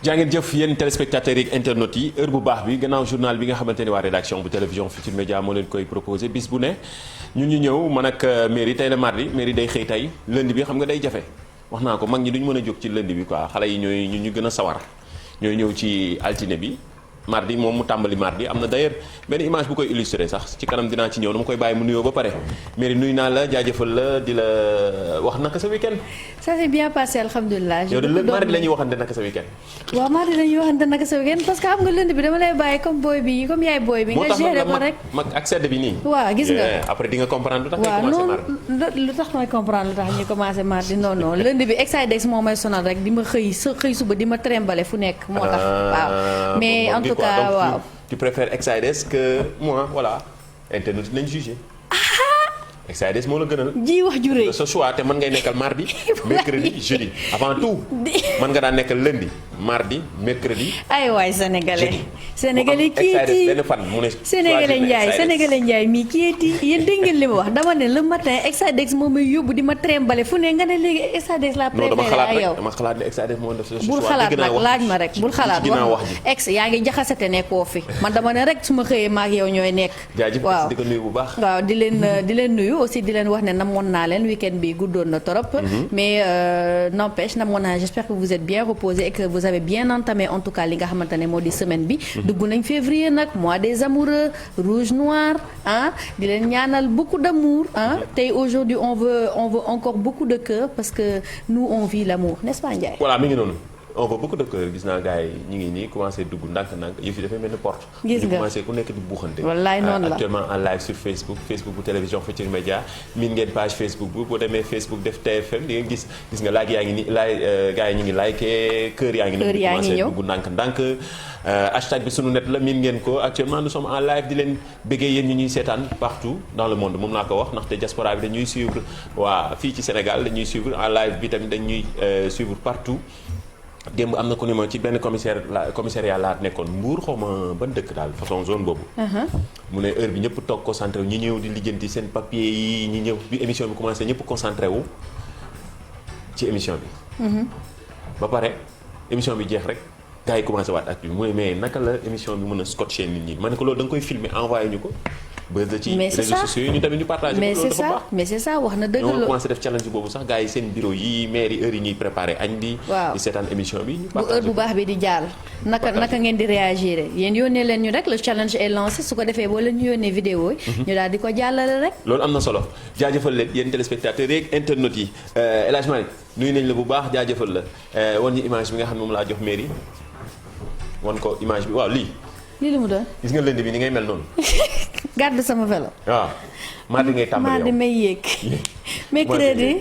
jaa ngeen jëf yéen téléspectateurs yi internautes yi heure bu baax bi gannaaw journal bi nga xamante ni waa rédaction bu télévision Futurs Médias moo leen koy proposé bis bu ne ñun ñu ñëw man ak mairie tey la mardi mairie day xëy tey lundi bi xam nga day jafe wax naa ko mag ñi duñu mën a jóg ci lundi bi quoi xale yi ñooy ñu gën a sawar ñooy ñëw ci altine bi mardi moom mu tàmbali mardi am na d'ailleurs benn image bu koy illustré sax ci kanam dinaa ci ñëw dama koy bàyyi mu nuyoo ba pare mairie nuyu naa la jaajëfal la di la wax naka sa week-end. ça s'est bien passé alhamdulilah. yow de mardi la ñuy waxante naka sa week-end. waaw mardi la ñuy waxante naka sa week-end parce que xam nga lundi bi dama lay bàyyi comme booy bi comme yaay booy bi. nga géré ko rek mag ak sedd bi nii. waaw gis nga après di nga comprendre lu tax ngay commencé mardi. lu tax may comprendre lu tax ñuy commencé mardi non non lundi bi Exidex moo may sonal rek di ma xëy suba di ma trembale fu nekk. moo tax waaw mais en tout cas waaw. Tu préfères Exidex que moi voilà internet nañ jugé. Exidex moo la gënal. ji wax ju rëy sa choix te mën ngay nekkal mardi. mercredi jeudi avant tout. mën nga daan nekkal lundi mardi mercredi. ay waay sénégalais. sénégalais kii benn fan mu ne. sénégalais Ndiaye mii kii yéen dégg ngeen li ma wax dama ne le matin Exidex moom may yóbbu di ma trembale fu ne nga ne léegi Exidex la préféré ak yow. dama xalaat ne Exidex moo def sa choix. bul xalaat nag laaj ma rek bul xalaat wax ex yaa ngi jaxasate nekkoo fi man dama ne rek su ma xëyee maak yow ñooy nekk. waaw di ko nuyu bu baax. waaw di leen nuyu aussi di leen wax ne namoon naa leen week-end bi guddoon na trop. mais n'empêche namoon naa j'espère que vous êtes bien reposés et que vous avez bien entamé en tout cas li nga xamante ne moo di semaine bi. dugg nañ février nag mois des amoureux rouge noir ah di leen ñaanal beaucoup d'amour ah tey aujourd'hui on veut encore beaucoup de cœur parce que nous on vit l'amour n'est-ce pas Ndiaye. voilà mi ngi noonu. on veut beaucoup de cœur gis naa gars yi ñu ngi nii commencé dugg ndànk-ndànk yëf yi dafay mel ni porte. gis nga ñu commencé ku nekk di buuxante. wallaay noonu la actuellement en live sur Facebook bu télévision Futurs Médias miin ngeen page Facebook bu boo demee Facebook def TFM di nga gis nga like yaa ngi nii gars yi ñu ngi like cœur yaa ngi nii. cœur yaa ngi ñëw dugg ndànk-ndànk. hashtag bi sunu net la miin ngeen ko actuellement nous sommes en live di leen bëggee yéen ñu ñuy seetaan partout dans le monde moom laa ko wax ndaxte diaspora bi dañuy suivre waa fii ci Sénégal dañuy suivre en live bi tamit dañuy suivre partout. démb am na ko ni ma ci benn commissariat laa nekkoon Mbour xaw ma ban dëkk daal façon zone boobu. mu ne heure bi ñëpp toog concentré wu ñi ñëw di lijjanti seen papier yi ñi ñëw bi émission bi commencé ñëpp concentré wu ci émission bi. ba pare émission bi jeex rek gars yi commencé waat ak bi mu ne mais naka la émission bi mën a scotché nit ñi ma ne ko loolu da nga koy filmer envoyé ñu ko. bës la ci réseaux sociaux yi ñu tamit ñu partagé. mais c'est ça mais c'est ça wax na dëgg la. ñoo commencé def challenge boobu sax gars yi seen bureau yi maire yi heure yi ñuy préparé añ bi. waaw di seetaan émission bi. ñu bu heure bu baax bi di jàll. naka ngeen di réagir yéen yónnee leen ñu rek le challenge est lancé su ko defee boo leen ñu yónnee vidéo yi. ñu daal di ko jàllale rek. loolu am na solo jaajëfal leen yéen téléspectateurs yeeg internautes yi El Hadj Malick nuyu nañ la bu baax jaajëfal la wan ñu image bi nga xam ne moom laa jox mairie wan ko image bi waaw lii li mu doon. gis nga lënd bi ni ngay mel noonu. garde sama vélo. waaw mardi ngay tàmbali yow mardi may yéeg. mercredi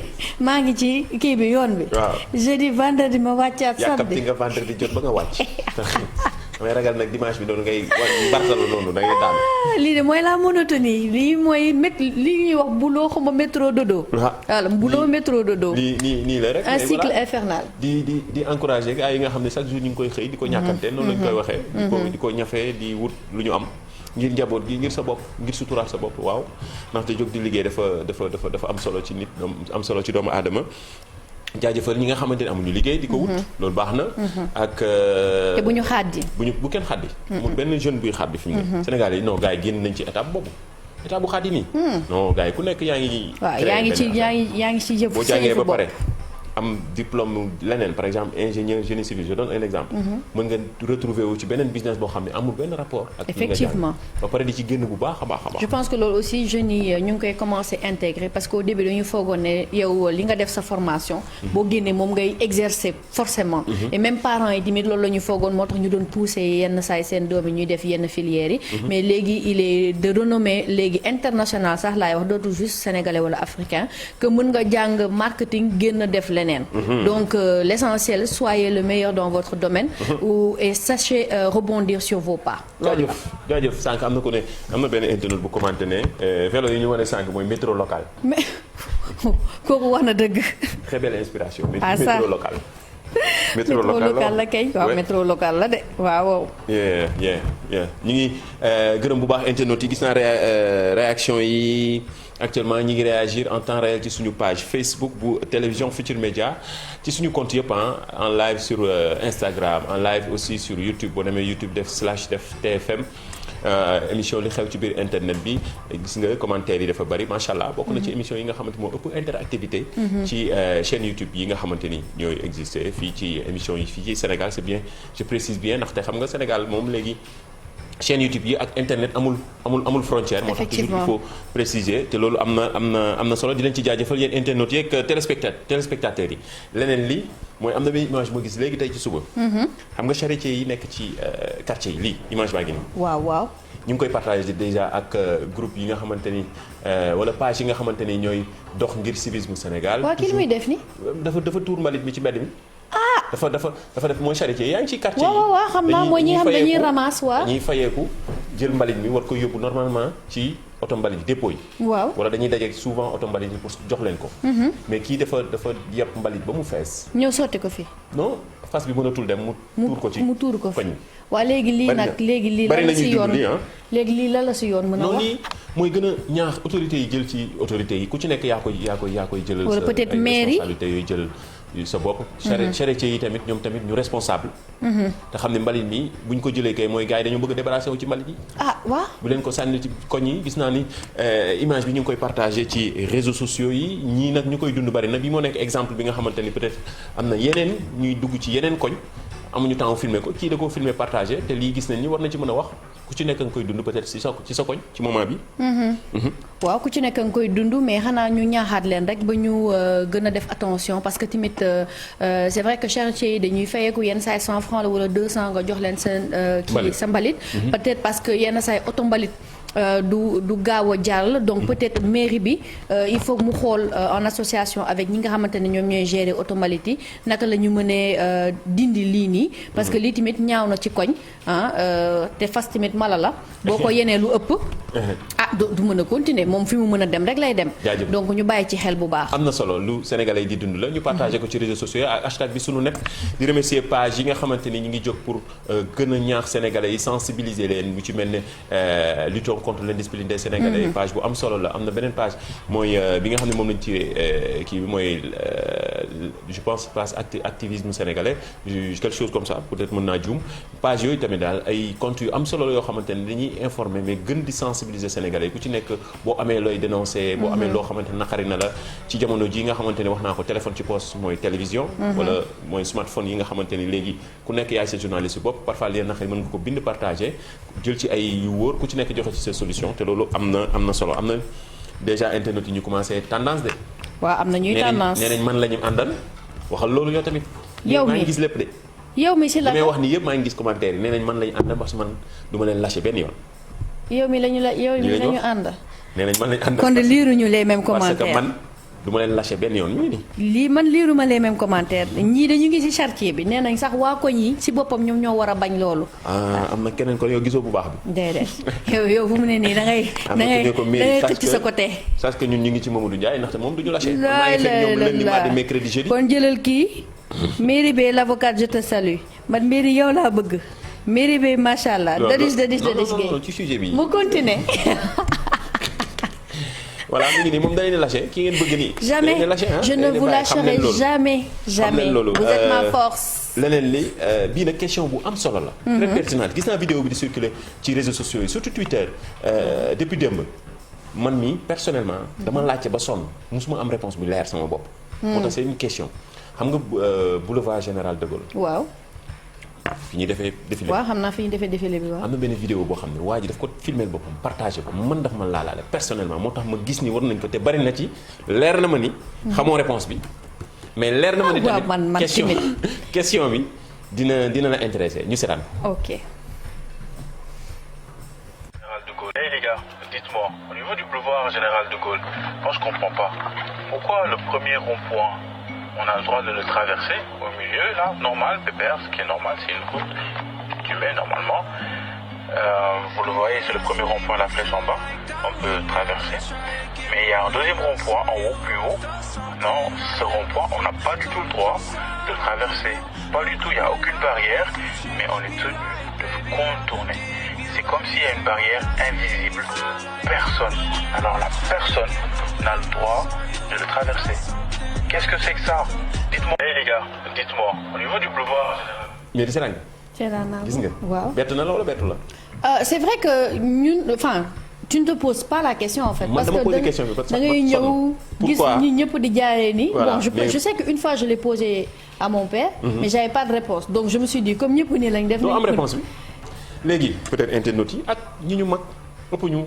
maa ngi ci kii bi yoon bi. waaw jeudi vendredi ma wàccaat samedi. yàkkamti nga vendredi jot ba nga wàcc. damay ragal nag dimanche bi noonu ngay bartalu noonu da ngay daan. lii de mooy la monotonie lii mooy lii ñuy wax boulot xuma métro dodo. voilà boulot métro dodo. nii la rek. un cycle infernal. di encourager gars yi nga xam ne chaque jour ñu ngi koy xëy di ko ñàkkante. noonu lañu koy waxee. di ko ñafee di wut lu ñu am. ngir njaboot gi ngir sa bopp ngir suturaat sa bopp waaw ndaxte jóg di liggéey dafa am solo ci nit am solo ci doomu aadama. jaajëfal ñi nga xamante ne amuñu liggéey di ko wut. loolu baax na. ak te bu ñu xaddi. bu kenn xaddi. amul benn jeune buy xaddi fi mu ne. Sénégal yi non gars yi génn nañ ci étape boobu. étape bu xaddi nii. non gars yi ku nekk yaa ngi. waaw yaa ngi ci jëf boo jàngee ba pare am diplôme leneen par exemple ingénieur génie civil je donne un exemple. mën nga retrouver wu ci beneen business boo xam ne amul benn rapport. ak effectivement ba pare di ci génn bu baax a baax a baax. je pense que loolu aussi jeunes yi ñu ngi koy commencer intégrer parce que au début dañu foogoon ne yow li nga def sa formation. boo génnee moom ngay exercer forcément. et même parents yi tamit loolu la ñu foogoon moo tax ñu doon pousser yenn saa yi seen doom yi ñuy def yenn filières yi. mais léegi il est de renommée léegi international sax laay wax dootul juste sénégalais wala africain que mën nga jàng marketing génn def leneen. Donc l'essentiel soyez le meilleur dans votre domaine. Et sachez rebondir sur vos pas. jaajëf sànq am na ko ne am na benn internet bu commenté ne vélo yi ñu wane sànq mooy métro local. mais kooku wax na dëgg. très belle inspiration. ah ça métro local. métro local la kay waaw métro local la de waaw. ñu ngi gërëm bu baax internautes yi gis naa réaction yi actuellement ñi ngi réagir en temps réel ci suñu page Facebook bu télévision Futur Média ci suñu compte yëpp en live sur Instagram en live aussi sur YouTube boo demee YouTube def TFM. émission li xew ci biir internet bi gis nga commentaires yi dafa bari macha allah bokk na ci émission yi nga xamante moo ëpp interactivité. ci chaîne YouTube yi nga xamante ni ñooy existé fii ci émission yi fii ci Sénégal c'est bien je précise bien ndaxte xam nga Sénégal moom léegi. chaîne YouTube yi ak internet amul frontière. moo tax toujours il faut préciser te loolu am na solo di leen ci jaajëfal yéen internautes yeeg téléspectateurs yi leneen li mooy am na benn image moo gis léegi tey ci suba. xam nga charretier yi nekk ci quartier yi lii image baa ngi nii. waaw. ñu ngi koy partagé déjà ak groupe yi nga xamante ni wala page yi nga xamante ni ñooy dox ngir civisme Sénégal. waaw kii li muy def ni dafa tuur mbalit mi ci mbedd mi. dafa def mooy charretier yaa ngi ci quartier yi. waaw xam naa mooy ñi nga xam dañuy ramasse waaw. dañuy fayeeku jël mbalit mi war ko yóbbu normalement ci oto mbalit dépôt yi. waaw wala dañuy dajeeg souvent oto mbalit yi pour jox leen ko. mais kii dafa yàpp mbalit ba mu fees. ñëw sotti ko fi. non fas bi mënatul dem mu tuur ko fi koñ. waa léegi lii nag léegi lii la si yoon léegi lii la si yoon mën a wax lii mooy gën a ñaax autorités yi jël ci autorités yi ku ci nekk yaa koy jëlal wala peut-être maire yi responsabilité yooyu jël sa bopp charretier yi tamit ñoom tamit ñu responsable te xam ne mbalit mi bu ñu ko jëlee kay mooy gars yi dañoo bëgg a débarrasser wu ci mbalit yi waaw bu leen ko sànni ci koñ yi gis naa ni image bi ñu ngi koy partagé ci réseaux sociaux yi ñii nag ñu koy dund bari na bi moo nekk exemple bi nga xamante ni peut-être am na yeneen ñuy dugg ci yeneen koñ amuñu temps filmer ko kii da koo filmer partagé te lii gis nañ ni war na ci mën a wax ku ci nekk nga koy dund peut-être ci sa koñ ci moment bi. waaw ku ci nekk nga koy dund mais xanaa ñu ñaaxaat leen rek ba ñu gën a def attention parce que tamit c'est vrai que charretier yi dañuy fayeeku yenn saay 100 francs la wala 200 nga jox leen seen. kii sa mbalit. peut-être parce que yenn saay oto mbalit. du gaaw a jàll donc peut-être mairie bi il faut mu xool en association avec ñi nga xamante ne ñoom ñooy gérer oto mbalit yi naka la ñu mënee dindi lii nii parce que lii tamit ñaaw na ci koñ te fas tamit mala la boo ko yenee lu ëpp du mën a continuer moom fi mu mën a dem rek lay dem donc ñu bàyyi ci xel bu baax am na solo lu sénégalais yi di dund la ñu partagé ko ci réseaux sociaux yi ak hashtag bi sunu net di remercier page yi nga xamante ni ñu ngi jóg pour gën a ñaax sénégalais yi sensibiliser leen mu ci mel ne luttons contre l'indiscipline des sénégalais page bu am solo la am na beneen page mooy bi nga xam ne moom lañ tiré kii bi mooy je pense place activisme sénégalais quelque chose comme ça peut-être mën naa juum page yooyu tamit daal ay comptes yu am solo la yoo xamante ne dañuy informer mais gën di sensibiliser sénégalais ku ci nekk boo amee looy dénoncer boo amee loo xamante ne naqari na la ci jamono ji nga xamante ne wax naa ko téléphone ci poste mooy télévision wala mooy smartphone yi nga xamante ni léegi ku nekk yaay sa journaliste bopp parfois leen naqari mën nga ko bind partager jël ci ay yu wóor ku ci nekk joxe ci sa solution te loolu am na solo am na déjà internet yi ñu commencé tendance de waaw am na ñuy tendance nee nañ man la ñu àndal waxal loolu yow tamit yow maa ngi gis lépp de yow mi si la may wax ni yëpp maa ngi gis commentaire yi nee nañ man la ñu àndal parce que man du ma leen lâché benn yoon yow mi la ñu àndal nee nañ man la ñu àndal kon de liiruñu les mêmes commentaires parce que man du ma leen lâché benn yoon ñu nii lii man liiruma les mêmes commentaires ñii dañu ngi ci chartier bi nee nañ sax waa koñ yi ci boppam ñoom ñoo war a bañ loolu am na keneen kon yow gisoo bu baax bi déedéet yow fu mu ne nii da ngay xëcc sa côté parce que ñun ñu ngi ci Mamadou Ndiaye ndaxte moom duñu lâché maa ngi fekk ñoom lundi mardi mercredi jeudi kon jëlal kii Mairie B l'avocate je te salue man Mairie yow laa bëgg Mairie B macha allah dadis gay ci sujet bi mu continuer voilà mu ngi nii moom da leen di lâché ki ngeen bëgg nii. jamais je ne vous lâcherai jamais vous êtes ma force. leneen li bii nag question bu am solo la. très pertinente gis naa vidéo bi di circuler ci réseaux sociaux yi surtout Twitter depuis démb man mii personnellement dama laajte ba sonn musuma am réponse bu leer sama bopp. moo tax c'est une question xam nga boulevard Général de Gaulle. waaw. fi ñuy defee défilé waaw xam naa fi ñuy defee défilé bi waaw. am na benn vidéo boo xam ne waa ji daf ko filmer boppam partagé ko man daf ma laalaale personnellement moo tax ma gis ni war nañ ko te bari na ci leer na ma ni. xamoo réponse bi mais leer na ma ni tamit question bi dina la intéressé ñu seetaan. ok. Général de Gaulle. Hey les gars, dites-moi, au niveau du boulevard Général de Gaulle, moi je comprends pas. Pourquoi le premier rond-point on a le droit de le traverser au milieu, là, normal, pépère, ce qui est normal, c'est une route que tu mets normalement. Vous le voyez, c'est le premier rond-point, la flèche en bas. On peut traverser. Mais il y a un deuxième rond-point en haut, plus haut. Non, ce rond-point, on n'a pas du tout le droit de le traverser. Pas du tout, il n'y a aucune barrière, mais on est tenu de le contourner. C'est comme s'il y a une barrière invisible. Personne, alors la personne n'a le droit de le traverser. Qu'est-ce que c'est que ça? Dites-moi. Les gars, dites-moi, au niveau du boulevard... mais di seetaan gis nga. waaw bett na la wala bettu la. c'est vrai que ñun enfin tu ne te poses pas la question en fait. parce que da ngay ñëw gis ñi ñëpp di jaaree nii. bon je sais que une fois je l'ai posé à mon père. mais j'avais pas de réponse donc je me suis dit comme ñëpp nii lañ def. doo am réponse bi léegi peut-être internautes yi ak ñi ñu mag ëpp ñu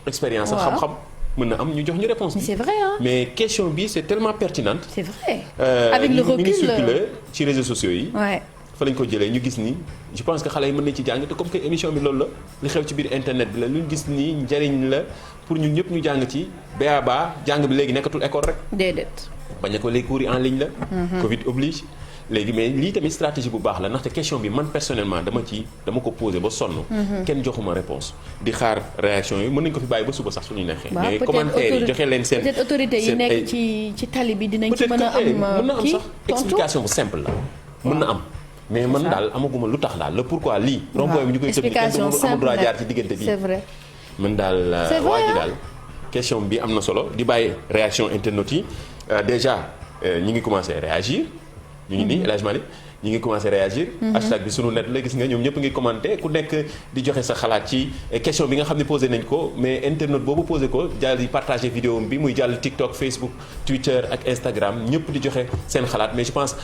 expérience ak xam-xam. mën na am ñu jox ñu réponse bi. c'est vrai hein. mais question bi c'est tellement pertinente. c'est vrai. avec le recul mi ngi circulé ci réseaux sociaux yi. ouais. fa lañ ko jëlee ñu gis ni je pense que xale yi mën nañ ci jàng te comme que émission bi loolu la li xew ci biir internet bi la lu ñu gis ni njëriñ la pour ñun ñëpp ñu jàng ci ba jàng bi léegi nekkatul école rek. déedéet. bañ a ko les cours yi en ligne la. Covid oblige. léegi mais lii tamit stratégie bu baax la ndaxte question bi man personnellement dama ko posé ba sonn. kenn joxuma réponse di xaar réaction yi mën nañu ko fi bàyyi ba suba sax suñu neexee. mais commentaire yi joxe leen seen peut-être autorité yi nekk ci tali bi dinañ ci mën a am sax explication bu simple la mën na am. mais man daal amaguma lu tax daal le pourquoi lii. rond-point bi ñu koy tëb ni kenn amul droit jaar ci diggante bi. c'est vrai man daal waa ji daal question bi am na solo di bàyyi réaction internautes yi déjà ñi ngi commencé réagir. ñu ngi nii El Hadj Malick ñu ngi commencé réagir. hashtag bi sunu net la gis nga ñoom ñëpp ngi commenté ku nekk di joxe sa xalaat ci question bi nga xam ne posé nañ ko mais internet boobu posé ko jàll di partagé vidéo bi muy jàll TikTok Facebook Twitter ak Instagram ñëpp di joxe seen xalaat mais je pense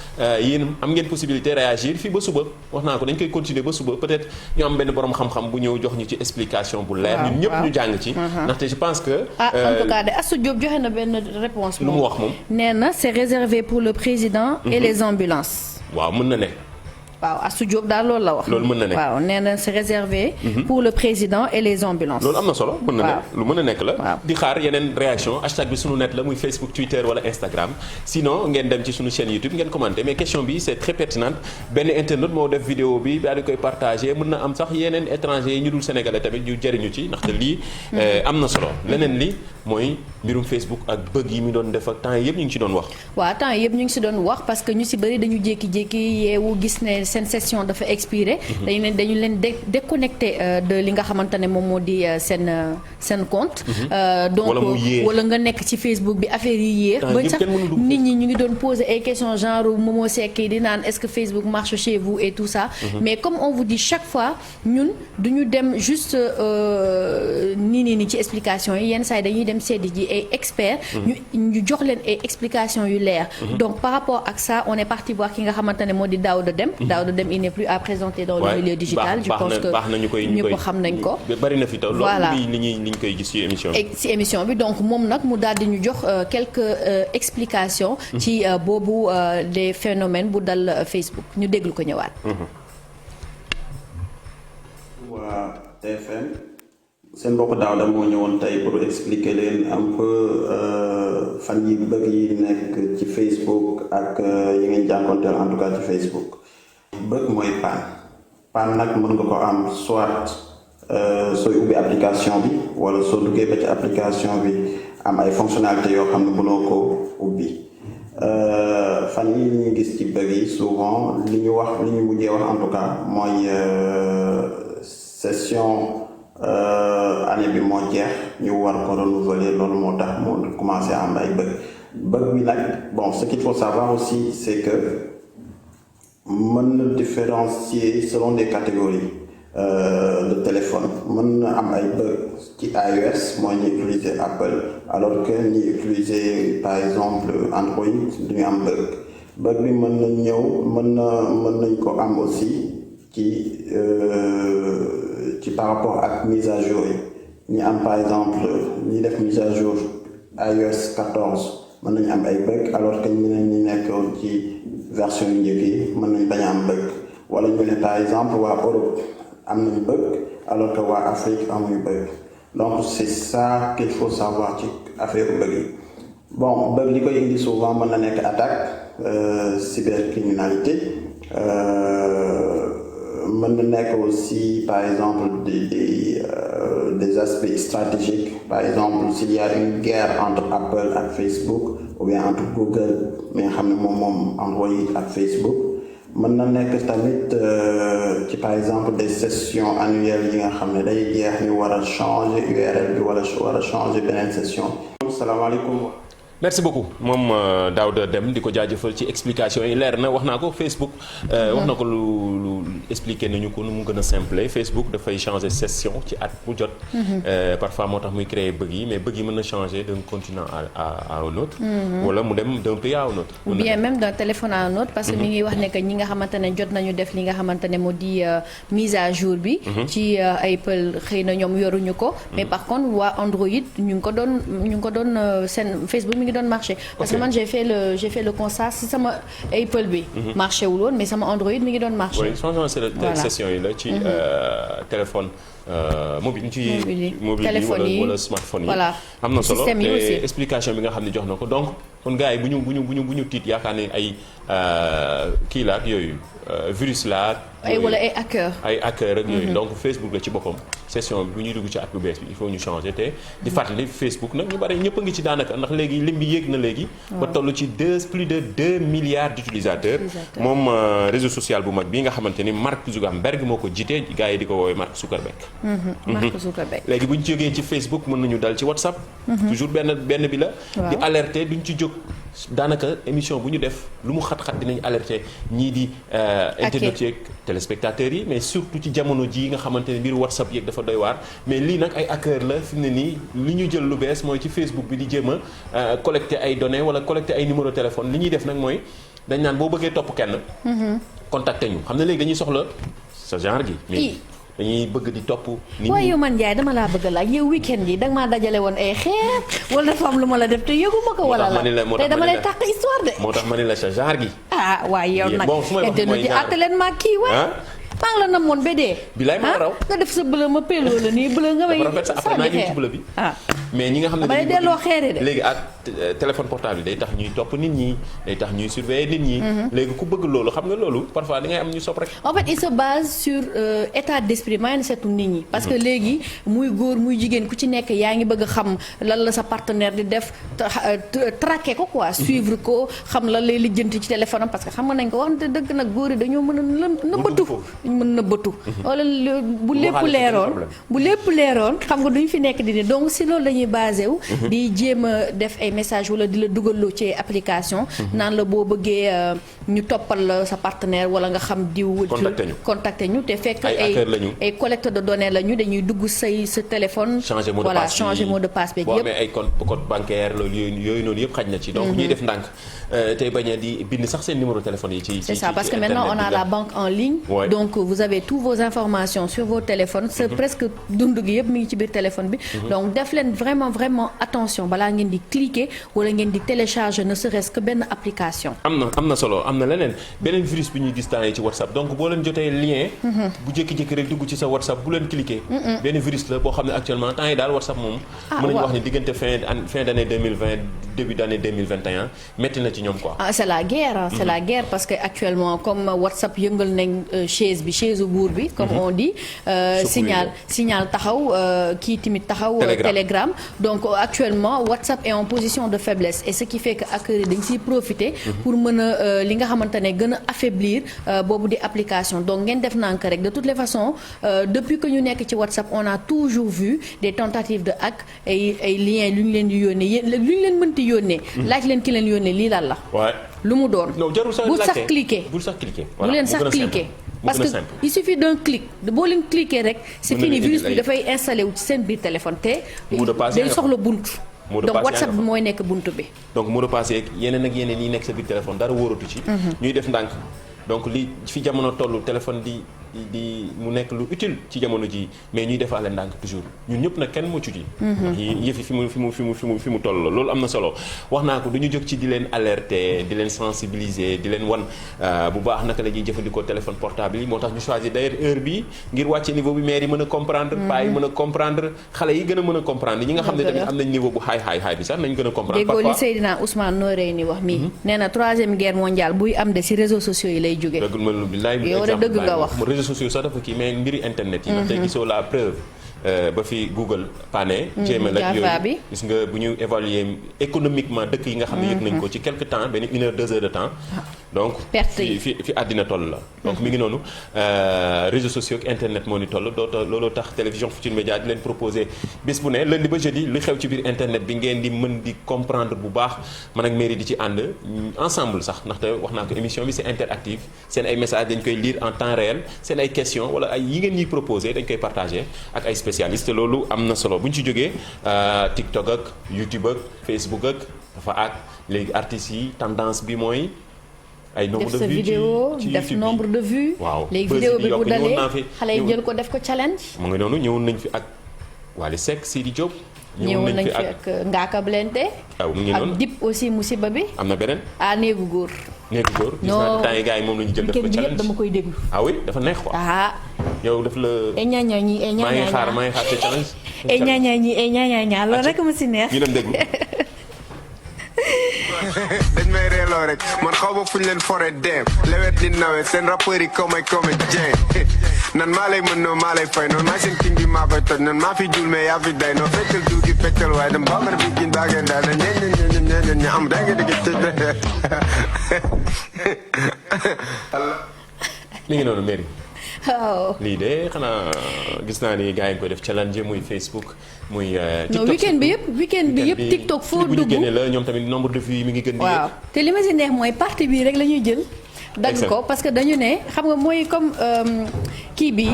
yéen am ngeen possibilité réagir fii ba suba wax naa ko dañ koy continuer ba suba peut-être ñu am benn borom xam-xam bu ñëw jox ñu ci explication bu leer. ñun ñëpp ñu jàng ci. ndaxte je pense que. en tout cas de Astou Diop joxe na benn réponse lu mu wax moom nee na c'est réservé pour le président et les ambulances. waaw mën na ne. waaw Astou Diop daal loolu la wax. loolu mën na nekk waaw nee na c'est réservé. pour le président et les ambulances. loolu am na solo mën na nekk lu mën a nekk la. waaw di xaar yeneen réaction hashtag bi sunu net la muy Facebook Twitter wala Instagram sinon ngeen dem ci sunu chaîne YouTube ngeen commenter mais question bi c'est très pertinente benn internaute moo def vidéo bi daal di koy partager mën na am sax yeneen étrangers yi ñu dul sénégalais tamit ñu jëriñu ci ndaxte lii. am na solo leneen li mooy mbirum Facebook ak bëgg yi mu doon def ak temps yëpp ñu ngi ci doon wax. waaw temps yëpp ñu ngi ci doon wax parce que ñu ci bari dañu jékki-jékki yeewu gis ne seen session dafa expiré. dañu leen déconnecté de li nga xamante ne moom moo di seen compte. donc wala nga nekk ci Facebook bi affaire yi yéex. ba sax nit ñi ñu ngi doon poser ay questions genre Momo Seck di naan est-ce que Facebook marche chez vous et tout ça. mais comme on vous dit chaque fois ñun duñu dem juste nii ci explication yi yenn saa yi dañuy dem seeti ji ay experts. ñu jox leen ay explications yu leer. donc par rapport ak ça on est parti voir ki nga xamante ne moo di Daouda Dem. Daouda Dem il n'est plus à présenter dans le milieu digital. je pense que ñëpp xam nañ ko. bari na fi taw loolu li ñu koy gis ci émission bi. ci émission bi donc moom nag mu daal di ñu jox quelques explications. ci boobu des phénomènes bu dal Facebook ñu déglu ko ñëwaat. waa TFM seen mbokk Daouda moo ñëwoon tey pour expliquer leen un peu fan yi bëgg yi nekk ci Facebook ak yi ngeen jànkonteel en tout cas ci Facebook. bëgg mooy panne nag mën nga ko am soit sooy ubbi application bi wala soo duggee ba ci application bi am ay fonctionnalités yoo xam ne mënoo ko ubbi fan yi ñu gis ci bëgg yi souvent li ñu mujjee wax en tout cas mooy session année bi moo jeex ñu war ko renouveler loolu moo tax moo commencé am ay bëgg bi nag bon ce qu'il faut savoir aussi c'est que mën na différencier selon des catégories de téléphone mën na am ay bug ci iOS mooy ñi utiliser Apple alors que ñi utiliser par exemple Android duñu am bug bi mën na ñëw mën nañ ko am aussi ci par rapport ak mise à jour yi ñi am par exemple ñi def mise à jour iOS 14 mën nañu am ay bug alors que ñi nekkoon ci version yu njëkk yi mën nañ bañ a am bug wala ñu ne par exemple waa Europe am nañu bug alors que waa Afrique amuñu bug donc c'est ça qu'il faut savoir ci affaire bug yi bon bug li koy indi souvent mën na nekk attaque cybercriminalité mën na nekk aussi par exemple des aspects stratégiques par exemple s'il y a une guerre entre Apple ak Facebook ou bien entre Google mi nga xam ne moom Android ak Facebook mën na nekk tamit ci par exemple des sessions annuelles yi nga xam ne day jeex ñu war a changer URL bi wala war a changer beneen session. Salaamaaleykum. merci beaucoup moom Daouda Deme di ko jaajëfal ci explication yi leer na wax naa ko Facebook. wax na ko lu expliqué nañu ko nu mu gën a simple Facebook dafay changer session ci at bu jot. parfois moo tax muy créer bëgg yi mais bëgg yi mën na changer d'un continent à un autre. wala mu dem d'un pays à un autre. ou bien même d'un téléphone à un autre. parce que mi ngi wax ne que ñi nga xamante ne jot nañu def li nga xamante ne moo di mise à jour bi. ci Apple xëy na ñoom yoruñu ko. mais par contre waa Android ñu ngi ko doon seen Facebook mi ngi doon marché parce que man j'ai fait le constat si sama Apple bi marché wul woon mais sama Android mi ngi doon marché. oui changement session yi la ci téléphone mobile ci téléphone yi wala smartphone yi. voilà am na solo système yi aussi te explication bi nga xam ne jox na ko donc kon gars yi bu ñu tiit yaakaar ne ay kii la ak yooyu virus la ay wala ay hacker ak yooyu donc Facebook la ci boppam session bi bu ñuy dugg ci at bu bees bi il faut ñu changer te di fàttali Facebook nag ñu bari ñëpp a ngi ci daanaka ndax léegi lim bi yéeg na léegi ba toll ci plus de 2 milliards d'utilisateurs moom réseau social bu mag bi nga xamante ni Mark Zuckerberg moo ko jiite gars yi di ko woowee Mark Zuckerberg. Mark Zuckerberg. léegi bu ñu jógee ci Facebook mën nañu dal ci WhatsApp. toujours benn bi la. di alerter duñ ci jóg. daanaka émission bu ñu def lu mu xat-xat dinañ alerter ñii di internautes yeeg téléspectateurs yi mais surtout ci jamono ji nga xamante ne mbiru WhatsApp yeeg dafa doy waar mais lii nag ay hackers la fi mu ne nii li ñu jël lu bees mooy ci Facebook bi di jéem a collecter ay données wala collecter ay numéro téléphone li ñuy def nag mooy dañ naan boo bëggee topp kenn contacter ñu xam ne léegi dañuy soxla sa genre gi mais dañuy bëgg di topp nit ñi. waaye yow man Ndiaye dama laa bëgg laaj yow weekend yi danga maa dajale woon ay xeer wala dafa am lu ma la def te yëguma ko wala la tey dama lay tàq histoire de. moo tax ma ne la sa genre gi. ah waaye yow nag internet yi àtte leen ma kii waay. maa ngi la namoon ba dee. bilaay ma raw nga def sa bëla ma peloo la nii bëla nga may. sànni xeer ci bëla bi. mais ñi nga xam ne dañuy delloo xeere de. léegi ak téléphone portable yi day tax ñuy topp nit ñi day tax ñuy surveiller nit ñi. léegi ku bëgg loolu xam nga loolu parfois da ngay am ñu sopp rek. en fait il se base sur état d'esprit mindsetu nit ñi. parce que léegi muy góor muy jigéen ku ci nekk yaa ngi bëgg a xam lan la sa partenaire di def traquer ko quoi. suivre ko xam lan lay lijjanti ci téléphone am parce que xam nga nañ ko wax dëgg nag góor yi dañoo mën a nëbbatu. mën nëbbatu. wala bu lépp leeroon xam nga duñ fi nekk di donc si loolu dañuy basé wu. di jéem a def ay message wala di la dugaloo ci application. naan la boo bëggee ñu toppal la sa partenaire wala nga xam diw. contacter ñu te fekk ay collecte de données la ñu dañuy dugg sa téléphone. changer mot de passe beeg boo yëpp amee ay code bancaire loolu yooyu noonu yëpp xaj na ci. donc ñuy def ndànk tey bañ a di bind sax seen numéro téléphone yi ci. c'est ça parce que maintenant on a la banque en ligne. donc vous avez toutes vos informations sur vos téléphones. c'est presque dund gi yëpp mi ngi ci biir téléphone bi. donc def leen vraiment attention balaa ngeen di cliquer wala ngeen di télécharger ne serait-ce que benn application. am na solo am na leneen beneen virus bi ñuy gis temps yi ci WhatsApp donc boo leen jotee lien. bu jékki-jékki rek dugg ci sa WhatsApp bu leen cliquer. benn virus la boo xam ne actuellement temps yi daal WhatsApp moom. mën nañu wax ni diggante fin d'année 2020 début d'année 2021 métti na ci ñoom quoi. c'est la guerre c'est la guerre parce que actuellement comme WhatsApp yëngal nañ chaise buur bi comme on dit. signal taxaw kii tamit taxaw. Telegram donc actuellement WhatsApp est en position de faiblesse et ce qui fait que hackers yi dañ siy profiter. pour mën a li nga xamante ne gën a affaiblir boobu di application donc ngeen def nank rek de toutes les façons depuis que ñu nekk ci WhatsApp on a toujours vu des tentatives de hack ay liens lu ñu leen di yónnee yéen lu ñu leen mënti yónnee. laaj leen ki leen yónnee lii lan la. lu mu doon. bul sax cliquer. bu leen sax cliquer. parce que il suffit d'un clic boo leen cliquer rek c'est fini virus bi dafay installé wu ci seen biir téléphone te day soxla buntu donc WhatsApp bi mooy nekk buntu bi donc mot de passe yeeg yeneen ak yeneen yi nekk sa biir téléphone dara wóoratu ci ñuy def ndànk donc li fi jamono tollu téléphone di mu nekk lu utile ci jamono ji mais ñuy defaale ndànk toujours ñun ñëpp nag kenn mucc ci yëf yi fi mu toll la loolu am na solo wax naa ko du ñu jóg ci di leen alerter di leen sensibiliser di leen wan bu baax naka la ñuy jëfandikoo téléphone portable yi moo tax ñu choisir d'ailleurs heure bi ngir wàcce niveau bi maire yi mën a comprendre paa yi mën a comprendre xale yi gën a mën a comprendre ñi nga xam ne tamit am nañ niveau bu high bi sax nañ gën a comprendre déggoo li Seydina Ousmane Noreyni wax mii nee na 3e guerre mondiale buy am de ci réseaux sociaux yi lay jóge yow de dëgg nga wax réseaux sociaux sax dafa kii mais mbiri internet yi. ndax tey gisoo la preuve. ba fi Google pané. jéem a la yooyu gis nga bu ñu évaluer économiquement dëkk yi nga xam ne yëg nañ ko ci quelque temps benn 1 heure 2 heures de temps. donc fi àddina toll la. donc mi ngi noonu réseaux sociaux ak internet moo ni toll looloo tax télévision Futurs Médias di leen proposer bés bu ne lundi ba jeudi lu xew ci biir internet bi ngeen di mën di comprendre bu baax man ak mairie di ci ànd ensemble sax ndaxte wax naa ko émission bi c'est interactive seen ay messages dañ koy lire en temps réel seen ay questions wala ay yi ngeen ñuy proposer dañ koy partager ak ay spécialiste loolu am na solo bu ñu ci jógee TikTok ak YouTube ak Facebook ak dafa ak léegi artistes yi tendance bi mooy ay nombre de vues vidéo def nombre de vues waaw léegi vidéo bi bu dalee xale yi jël ko def ko challenge mu ngi noonu ñëwoon nañ fi ak Wally Seck Sidi Diop ñëwoon nañ fi ak Ngaaka Blindé waaw mu ngi noonu ak Dip aussi musiba bi am na beneen néegu góor gis naa temps yi gars yi moom la ñu jël def ko challenge dama koy déglu dafa neex quoi yow daf la ñaañaa ñi maa ngi xaar sa challenge ñaañaa ñi loolu rek ma si neex ñu dem déglu dañ may reeloo rek man xaw ma fuñ leen fore dem lewet di nawet seen rappeurs yi kaw may jeen nan maa lay mën noo maa lay fay noonu maa seen king bi maa koy toj nan maa fi jul mais yaa fi day noo feccal du gi feccal waaye dem bambar bi gin baageen daal da ñe am da nga digg tëj mi ngi noonu mairie waaw lii de xanaa gis naa ni gars yi ngi koy def challenge muy Facebook muy. non weekend bi yëpp TikTok foo dugg génne la ñoom tamit nombre de vues yi mi ngi gën di. waaw te li ma si neex mooy partie bii rek la ñuy jël. dagg ko parce que dañu ne xam nga mooy comme kii bi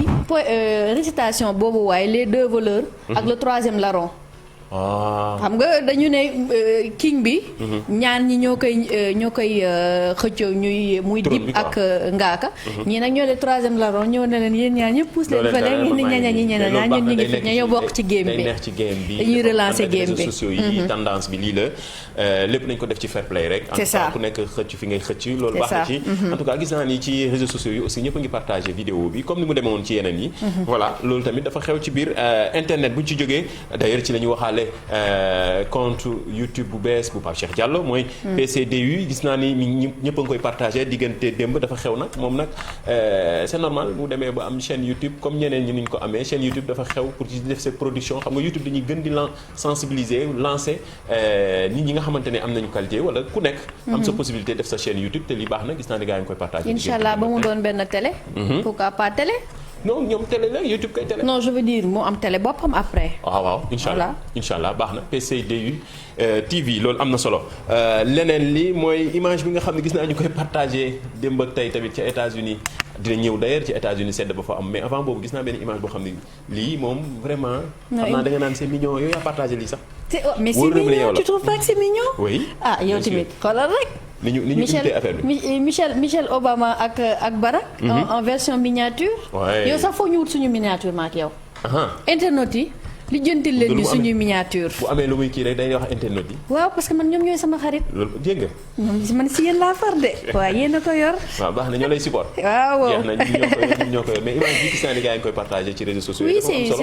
récitation boobu waaye les 2 voleurs. ak le 3e larron. xam nga dañu ne king bi. ñaan ñi ñoo koy xëccoo muy Dip ak Ngaaka. ñii nag ñoo de 3e larron ñëw na leen yéen ñaar ñëpp pousse leen fële ngeen di ñaña ñi ñeneen ñaar ñun ñu ngi fi ñoo bokk ci game bi. dañuy relancer game bi réseaux sociaux yi tendance bi lii la lépp nañ ko def ci fair play rek. c'est ça en tout cas ku nekk xëcc fi ngay xëcc loolu baax na ci. en tout cas gis naa ni ci réseaux sociaux yi aussi ñëpp a ngi partagé vidéo bi comme ni mu demee woon ci yeneen yi. voilà loolu tamit dafa xew ci biir internet bu ñu ci jógee d'ailleurs ci la ñu waxaale compte YouTube bu bees bu Pape Cheikh Diallo mooy PCDU gis naa ni ñëpp a ngi koy partagé diggante démb dafa xew nag moom nag c'est normal mu demee ba am chaîne YouTube comme ñeneen ñi ñu ko amee chaîne YouTube dafa xew pour ci def cette production xam nga YouTube dañuy gën di sensibiliser lancer nit ñi nga xamante ne am nañu qualité wala ku nekk am sa possibilité def sa chaîne YouTube te li baax na gis naa ni gars yi ngi koy partagé Inch'Allah ba mu doon benn télé pourquoi pas télé non ñoom télé la YouTube kay télé. non je veux dire mu am télé boppam après. waaw incha allah baax na PCDU TV loolu am na solo leneen li mooy image bi nga xam ne gis naa ñu koy partagé démb ak tey tamit ca États-Unis dina ñëw d'ailleurs ci États-Unis sedd ba fa am mais avant boobu gis naa benn image boo xam ne lii moom vraiment. xam naa da nga naan c'est mignon yow yaa partagé lii sax. mais c'est mignon tu trouves pas que c'est mignon. oui yow tamit xoolal rek. ni ñu invité affaire bi Michelle Obama ak Barack. en version miniature. yow sax foog ñu wut suñu miniature ma ak yow. internet yi li jëntil leen ni suñuy miniature. bu amee lu muy kii rek dañuy wax internet yi. waaw parce que man ñoom ñooy sama xarit. loolu dégg nga. ñoom man si yéen laa far de. waaw yéen a ko yor. waaw baax na ñoo lay support. waaw jeex na ñoo ko yor mais image bi gis naa ne gars yi ngi koy partagé ci réseaux sociaux. oui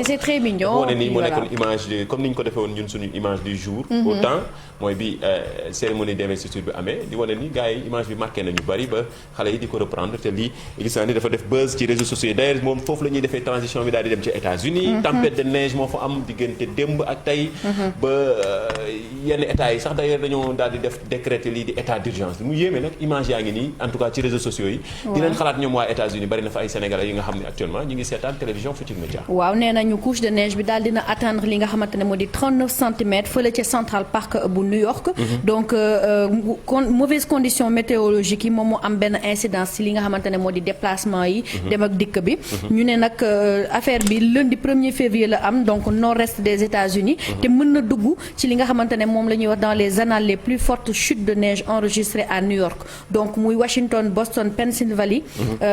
c'est très mignon. wane ni mu nekkoon image de comme ni ñu ko defee woon ñun suñu image du jour. autant mooy bi cérémonie d'investiture bi amee di wane ni gars yi image bi marqué nañu bari ba xale yi di ko reprendre te lii gis naa ni dafa def buzz ci réseaux sociaux yi d'ailleurs moom foofu la ñuy defee transition bi daal di dem ci États-Unis tempête de neige moo fa am diggante démb ak tey ba yenn états yi sax d'ailleurs dañoo daal di def décréter lii di état d'urgence mu yéeme nag image yaa ngi nii en tout cas ci réseaux sociaux yi dinañ xalaat ñoom waa États-Unis bari na fa ay Sénégalais yi nga xam ne actuellement ñu ngi seetaan télévision Futurs Médias waaw nee nañu couche de neige bi daal dina atteindre li nga xamante ne moo di 39 centimètres fële ca Central Park bu New York donc mauvaise condition météorologique yi moom moo am benn incidence ci li nga xamante ne moo di déplacement yi dem ak dikk bi ñu ne nag affaire bi lundi 1er février la am donc nord-est des États-Unis te mën na dugg ci li nga xamante ne moom la ñuy wax dans les annales les plus fortes chutes de neige enregistrées à New York donc muy Washington Boston Pennsylvanie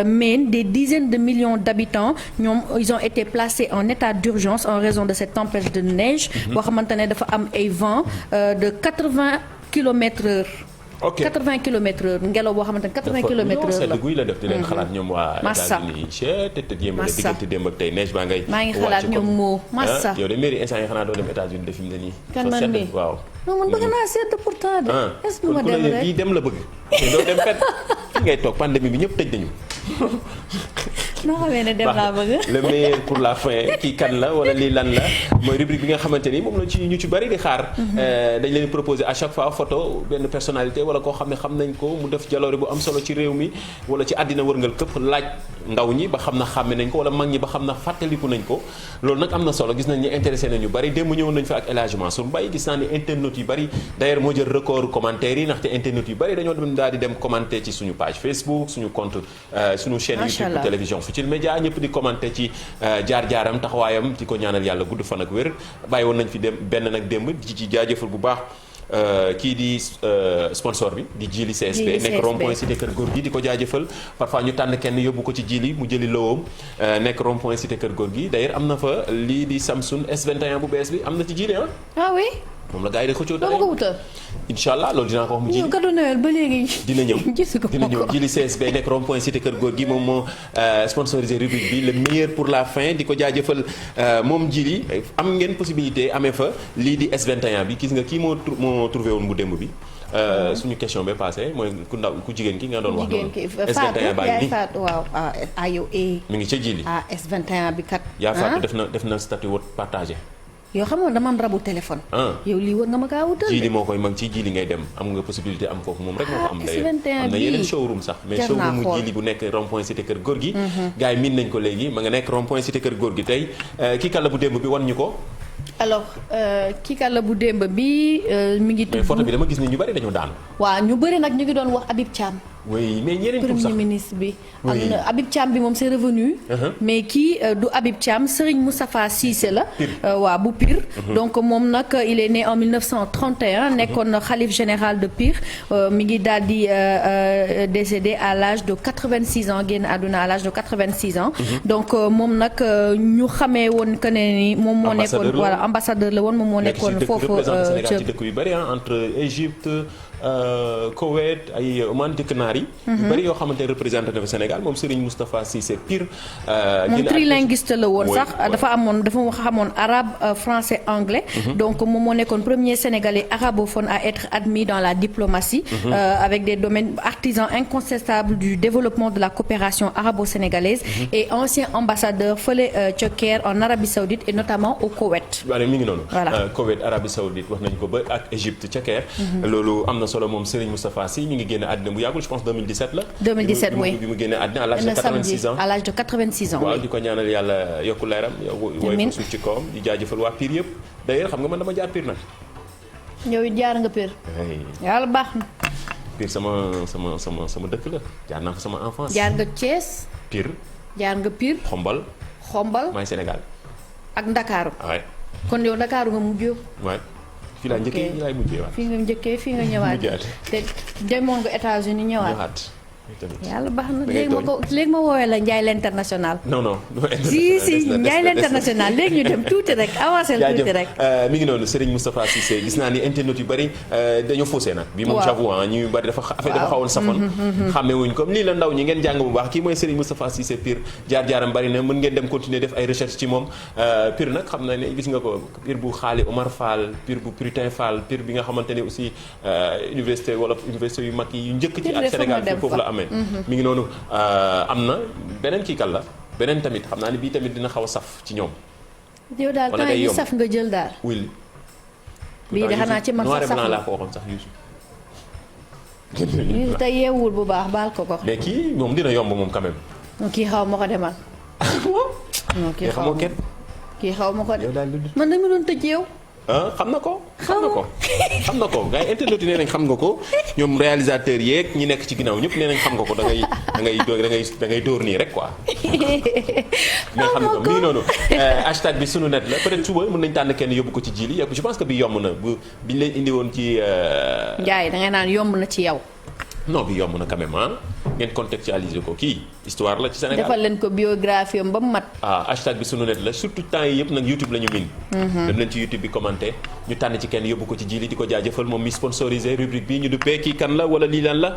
Maine des dizaines de millions d'habitants ñoom ils ont été placés en état d'urgence en raison de cette tempête de neige boo xamante ne dafa am ay vents de 80 km/h. ok 80 km/h ngelaw boo xamante ne 80 km/h la. guy la def di leen xalaat ñoom waa États-Unis te yéem a diggante démb ak tey neige baa ngay. maa ngi xalaat ñoom moo massa. yow de mairie instant yi xanaa doo dem États-Unis def fi mu ne nii. kan man mii waaw. non man bëgg naa sedd pourtant de. est-ce que ma dem rek dem la bëgg. te doo dem fenn fi ngay toog pandémie bi ñëpp tëj nañu. noo xamee ne dem laa bëgg. le meilleur pour la fin kii kan la wala lii lan la mooy rubrique bi nga xamante ni moom la ci ñu ci bari di xaar. dañ leen proposer à chaque fois photo benn personnalité wala koo xam ne xam nañ ko mu def jaloore bu am solo ci réew mi wala ci àddina wërngal këpp laaj ndaw ñi ba xam na xàmme nañ ko wala mag ñi ba xam na fàttaliku nañ ko loolu nag am na solo gis nañ ni intéressé nañu bari démb ñëwoon nañ fa ak El Hadji Mansour Mbaye gis naa ni internautes yu bari d'ailleurs moo jël record commentaires yi ndaxte internautes yu bari dañoo dem daal di dem commenter ci suñu page Facebook suñu compte suñu chaîne YouTube télévision Futurs Médias ñëpp di commenter ci jaar-jaaram taxawaayam di ko ñaanal yàlla gudd fan ak wér bàyyi woon nañ fi dem benn nag démb ci jaajëfal bu baax kii di sponsor bi di Jili CSP nekk rond-point cité kër góor gi di ko jaajëfal parfois ñu tànn kenn yóbbu ko ci Jili mu jëli lowoom nekk rond-point cité kër góor gi d'ailleurs am na fa lii di Samsung S21 bu bees bi am na ci Jili ah oui. moom la gars yi di xëccoo dama ko wutal. incha allah loolu dinaa ko wax mu Jili. cadeau Noël ba léegi. dina ñëw gisu ko dina ñëw Jili CSP nekk rond-point cité kër góor gi moom moo sponsorisé rubrique bi le meilleur pour la fin di ko jaajëfal moom Jili am ngeen possibilité amee fa lii di S21 bi gis nga kii moo trouvé woon bu démb bi. suñu question ba passé mooy ku ndaw ku jigéen ki nga doon wax noonu. S21 baa ngi Fatou waaw yow mi ngi ca Jili. S21 bi kat. yaa Fatou def na statut wot partagé. yoo xam nga dama am rabu téléphone. yow lii war nga ma kaa wutal. Jili moo koy mag ci Jili ngay dem am nga possibilité am foofu moom rek moo ko am. am na yeneen showroom sax mais showroom mu Jili bu nekk rond-point cité kër góor gi. gars yi miin nañ ko léegi ma nga nekk rond-point cité kër góor gi tey kii kàlla bu démb bi wan ñu ko. alors kii kàlla bu démb bi mi ngi tudd. mais photo bi dama gis ni ñu bari dañoo daanu. waaw ñu bari nag ñu ngi doon wax Habib Thiam. oui mais ñeneen tur sax premier ministre bi. am na Habib Thiam bi moom c'est revenu. mais kii du Habib Thiam Serigne Moustapha Cissé la. waaw bu Pire. donc moom nag il est né en 1931 nekkoon xalif général de Pire mi ngi daal di décédé à l'âge de 86 ans génn àdduna à l'âge de 86 ans. donc moom nag ñu xamee woon que ne ni moom moo nekkoon. voilà ambassadeur la woon moom moo nekkoon foofu ca ci dëkk yu bari entre Égypte. Koweït ay Oman dëkk naar yi. yu bari yoo xamante ne représenté na fa Sénégal moom Serigne Moustapha Cissé Pire. moom trilinguiste la woon sax dafa xamoon arabe français anglais. donc moom moo nekkoon premier sénégalais arabophone à être admis dans la diplomatie. avec des domaines artisans incontestables du développement de la coopération arabo-sénégalaise. et ancien ambassadeur fële ca Caire en Arabie Saoudite et notamment au Koweït. waaw mi ngi noonu. voilà Koweït Arabie Saoudite wax nañu ko ba ak Égypte ca Caire. loolu am na solo moom Serigne Moustapha Sy mi ngi génn àddina bu yàggul je pense 2017 la. 2017 oui bi mu génne àddina à l'âge de 86 ans à l'âge de 86 ans. waaw di ko ñaanal yàlla yokku leeram woy ko suuf ci kawam di jaajëfal waa Pire yëpp d'ailleurs xam nga man dama jaar Pire nag. yow it jaar nga Pire. yàlla baax na. Pire sama dëkk la jaar naa fa sama enfance. jaar nga Thiès. Pire. jaar nga Pire. Xombal. maay Sénégal. ak Ndakaaru. waay. kon yow Ndakaaru nga mujjee. waay. fii laa njëkkee fii laay mujjee waat. fii nga njëkkee fii nga ñëwaat. te demoon nga États-Unis ñëwaat. yàlla baax na léegi ma woowee la Ndiaye l'international. non. si Ndiaye l'international léegi ñu dem tuuti rek avancé tuuti rek. mi ngi noonu Serigne Moustapha Cissé gis naa ni internet yu bari dañoo faussé nag. bi moom j'avoue ñu bari dafa xawoon safoon. xàmmee wuñ comme lii la ndaw ñi ngeen jàng bu baax kii mooy Serigne Moustapha Cissé Pire jaar-jaaram bari na mën ngeen dem continuer def ay recherche ci moom Pire nag xam na ne gis nga ko Pire bu xaali Omar Fall Pire bu Puritain Fall Pire bi nga xamante ne aussi université wala université yu mag yi yu njëkk ci ak Sénégal foofu la mi ngi noonu am na beneen kii la beneen tamit xam naa ne bii tamit dina xaw a saf ci ñoom. yow daal temps yi saf nga jël daal. oui. bii de xanaa ci man sax saf laa ko waxoon sax Youssou. Youssou tey yeewul bu baax baal ko. mais kii moom dina yomb moom quand même. kii xaw ma ko demal. kii xaw ma ko de man dama doon tëj yow. xam na ko. xam na ko gars yi internet yi nee nañ xam nga ko ñoom réalisateur yeeg ñi nekk ci ginnaaw ñëpp nee nañ xam nga ko da ngay dóor nii rek quoi. mais xam nga ko mi ngi noonu hashtag bi sunu net la peut-être suba mën nañ tànn kenn yóbbu ko ci Jili je pense que bi yomb na biñ leen indi woon ci. Ndiaye da ngay naan yomb na ci yow. non bi yomb na quand même ngeen contextualiser ko kii histoire la ci Sénégal defal leen ko biographie am ba mu mat. hashtag bi sunu net la surtout temps yi yëpp nag YouTube la ñu miin. dem leen ci YouTube bi commenté ñu tànn ci kenn yóbbu ko ci Jili di ko jaajëfal moom mi sponsorisé rubrique bi ñu duppee kii kan la wala lii lan la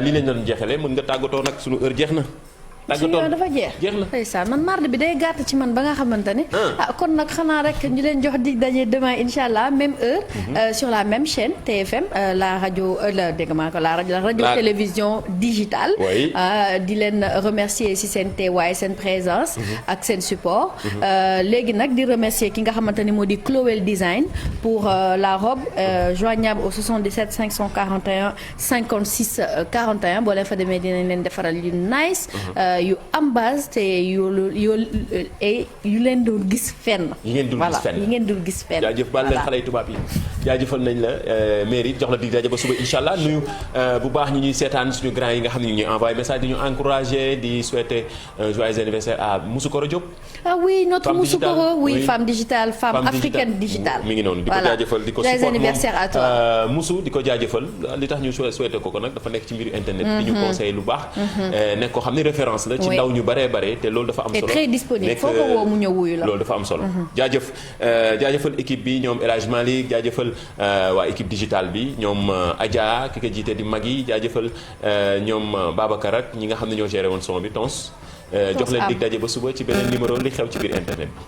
lii lañ doon jeexalee mën nga tàggatoo nag sunu heure jeex na. tàggatoon dafa jeex na. ndeysaan man mardi bi day gàtt ci man ba nga xamante ne. kon nag xanaa rek ñu leen jox dig daje demain incha allah même heure. sur la même chaîne TFM la rajo la rajo télévision digitale. di leen remercier ci seen teewaay seen présence. ak seen support. léegi nag di remercier ki nga xamante ni moo di Chloé Design pour la robe joignable au 77 541 56 41 boo leen fa demee dinañ leen defaral yu nice. yu am base te yu leen dul gis fenn. yi ngeen dul gis fenn. jaajëf baal leen xale yu tubaab yi jaajëfal nañ la mairie jox la dig daje ba suba incha allah nuyu bu baax ñi ñuy seetaan suñu grand yi nga xam ne ñu ñuy envoyé message di ñu encouragé di souhaiter joyeux anniversaire à Moussoukoro Diop. Oui notre Moussoukoro femme digitale femme africaine digitale. mi ngi noonu di ko jaajëfal di ko support joyeux anniversaire à toi. Moussou di ko jaajëfal li tax ñu souhaiter ko nag dafa nekk ci mbiru internet. di ñu conseil lu baax. nekk ko xam ne référence la ci ndaw ñu baree bare te loolu dafa am solo. et très disponible foo ko woo mu ñëw wuyu la. loolu dafa am solo. jaajëfal équipe bi ñoom El Hadj Malick jaajëfal waa équipe digitale bi ñoom Adja ki ko jiite di mag yi jaajëfal ñoom Babacar ak ñi nga xam ne ñoo géré woon son bi tons jox leen dig daje ba suba ci beneen numéro li xew ci biir internet bi.